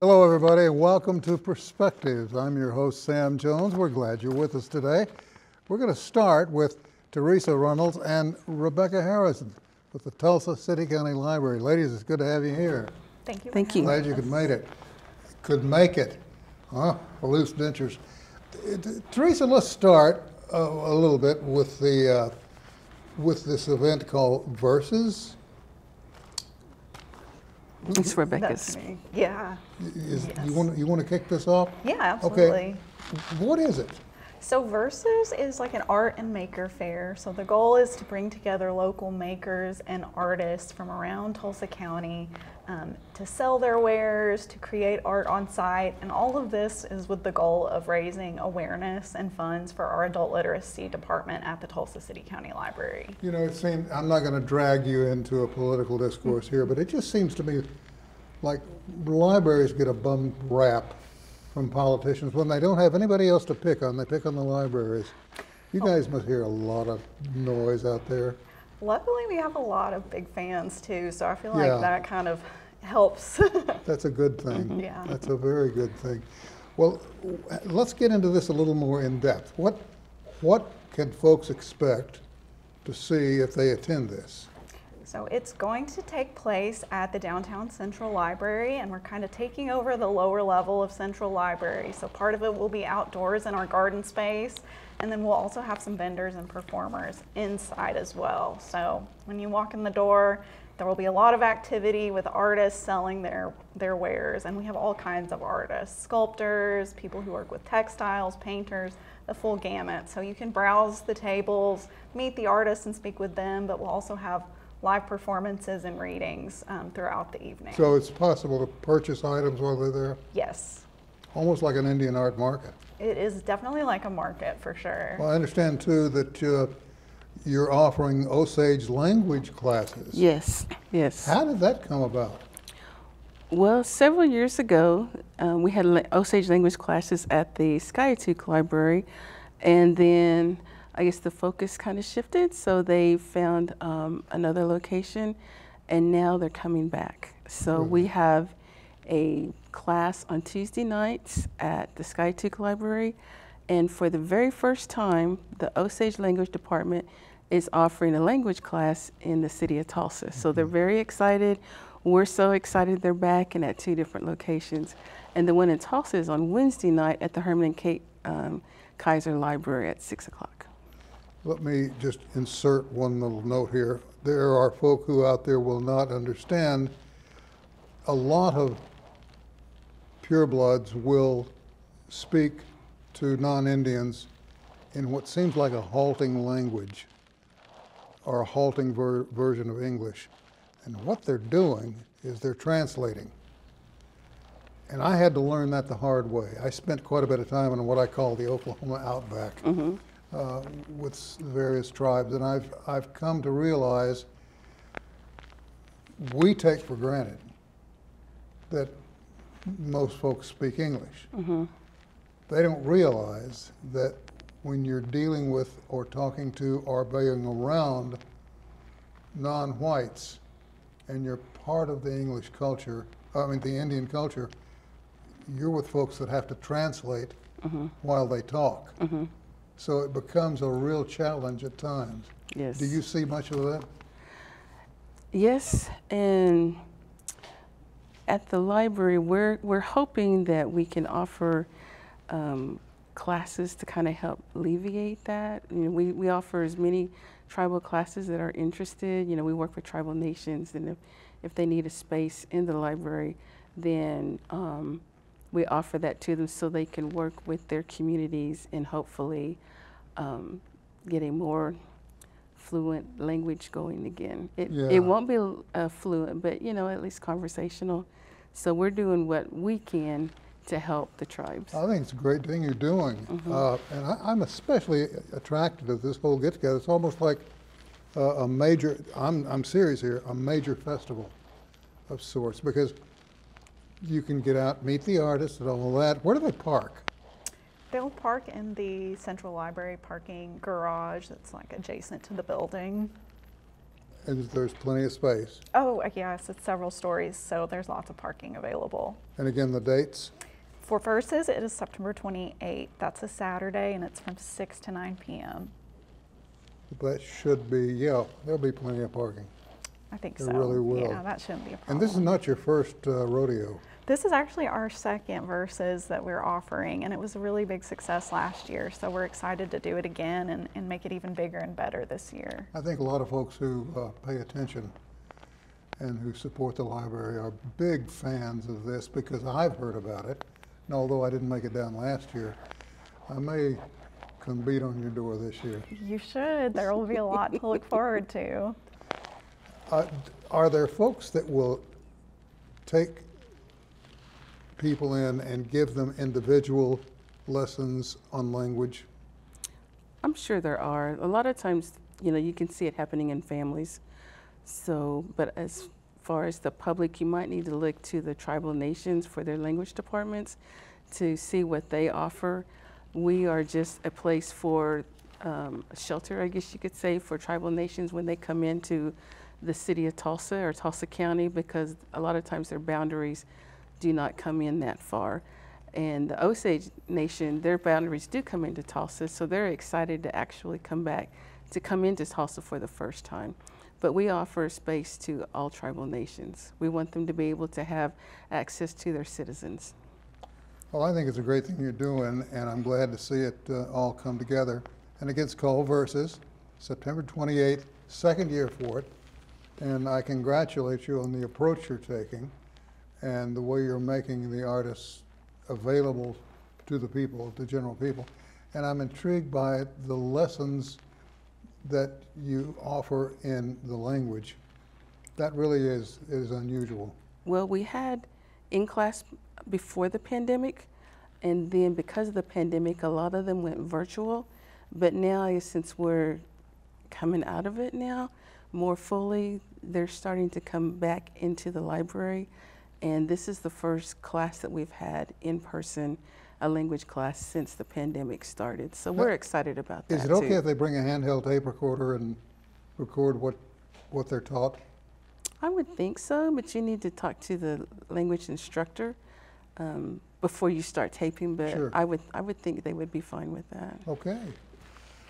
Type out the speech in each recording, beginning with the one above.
Hello everybody and welcome to Perspectives. I'm your host Sam Jones. We're glad you're with us today. We're going to start with Teresa Runnels and Rebecca Harrison with the Tulsa City County Library. Ladies, it's good to have you here. Thank you. Thank you. Glad you could make it. Could make it. Huh? Loose dentures. Teresa, let's start a little bit with the with this event called Verses. It's Rebecca's. That's me. Yeah. Yes. Yes. You want to kick this off? Yeah, absolutely. Okay. What is it? So Versus is like an art and maker fair. So the goal is to bring together local makers and artists from around Tulsa County to sell their wares, to create art on site, and all of this is with the goal of raising awareness and funds for our adult literacy department at the Tulsa City County Library. You know, it seems, I'm not going to drag you into a political discourse here, but it just seems to me like libraries get a bum rap from politicians when they don't have anybody else to pick on. They pick on the libraries. You guys must hear a lot of noise out there. Luckily, we have a lot of big fans too, so I feel like Yeah. that kind of helps. That's a good thing. Yeah. That's a very good thing. Well, let's get into this a little more in depth. What can folks expect to see if they attend this? So it's going to take place at the Downtown Central Library, and we're kind of taking over the lower level of Central Library. So part of it will be outdoors in our garden space, and then we'll also have some vendors and performers inside as well. So when you walk in the door, there will be a lot of activity with artists selling their wares, and we have all kinds of artists, sculptors, people who work with textiles, painters, the full gamut. So you can browse the tables, meet the artists and speak with them, but we'll also have live performances and readings throughout the evening. So it's possible to purchase items while they're there? Yes, Almost like an Indian art market. it is definitely like a market for sure. Well, I understand too that you're offering Osage Language Classes. Yes, yes. How did that come about? Well, several years ago, we had Osage Language Classes at the Skiatook Library, and then I guess the focus kind of shifted, so they found another location, and now they're coming back. So we have a class on Tuesday nights at the Skiatook Library, and for the very first time, the Osage Language Department is offering a language class in the city of Tulsa. So they're very excited. We're so excited they're back and at 2 different locations. And the one in Tulsa is on Wednesday night at the Herman and Kate Kaiser Library at 6 o'clock. Let me just insert one little note here. There are folk who out there will not understand. A lot of purebloods will speak to non-Indians in what seems like a halting language or a halting version of English. And what they're doing is they're translating. And I had to learn that the hard way. I spent quite a bit of time in what I call the Oklahoma Outback with various tribes, and I've come to realize we take for granted that most folks speak English. They don't realize that when you're dealing with or talking to or being around non-whites and you're part of the English culture, the Indian culture, you're with folks that have to translate while they talk. So it becomes a real challenge at times. Yes. Do you see much of that? Yes, and at the library, we're hoping that we can offer classes to kind of help alleviate that. You know, we offer as many tribal classes that are interested. You know, we work with tribal nations, and if they need a space in the library, then we offer that to them so they can work with their communities and hopefully get a more fluent language going again. It won't be fluent, but you know, at least conversational. So we're doing what we can to help the tribes. I think it's a great thing you're doing. And I'm especially attracted to this whole get-together. It's almost like a major, I'm serious here, a major festival of sorts, because you can get out, meet the artists and all that. Where do they park? They'll park in the Central Library parking garage that's like adjacent to the building. And there's plenty of space. Oh, yes, it's several stories, so there's lots of parking available. And again, the dates? For Verses, it is September 28th. That's a Saturday, and it's from 6 to 9 p.m. That should be, yeah, there'll be plenty of parking. I think There so. really will. Yeah, that shouldn't be a problem. And this is not your first rodeo. This is actually our second Verses that we're offering, and it was a really big success last year, so we're excited to do it again and make it even bigger and better this year. I think a lot of folks who pay attention and who support the library are big fans of this because I've heard about it. And although I didn't make it down last year, I may come beat on your door this year. You should. There will be a lot to look forward to. Are there folks that will take people in and give them individual lessons on language? I'm sure there are. A lot of times, you know, you can see it happening in families. So, but as far as the public, you might need to look to the tribal nations for their language departments to see what they offer. We are just a place for a shelter, I guess you could say, for tribal nations when they come into the city of Tulsa or Tulsa County, because a lot of times their boundaries do not come in that far. And the Osage Nation, their boundaries do come into Tulsa, so they're excited to actually come into Tulsa for the first time. But we offer space to all tribal nations. We want them to be able to have access to their citizens. Well, I think it's a great thing you're doing, and I'm glad to see it all come together. And it gets called Verses, September 28th, second year for it. And I congratulate you on the approach you're taking and the way you're making the artists available to the people, the general people. And I'm intrigued by the lessons that you offer in the language. That really is unusual. Well, we had in-class before the pandemic, and then because of the pandemic, a lot of them went virtual. But now, since we're coming out of it now, more fully, they're starting to come back into the library. And this is the first class that we've had in person, a language class, since the pandemic started. So we're excited about that. Is it okay if they bring a handheld tape recorder and record what they're taught? I would think so, but you need to talk to the language instructor before you start taping. But Sure. I would think they would be fine with that. Okay.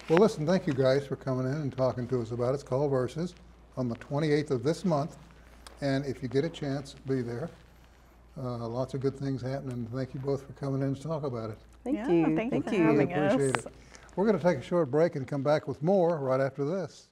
Well, listen, thank you guys for coming in and talking to us about it. It's called Verses on the 28th of this month. And if you get a chance, be there. Lots of good things happening. Thank you both for coming in to talk about it. Thank Yeah, you. thank you for Really having us. appreciate it. We're going to take a short break and come back with more right after this.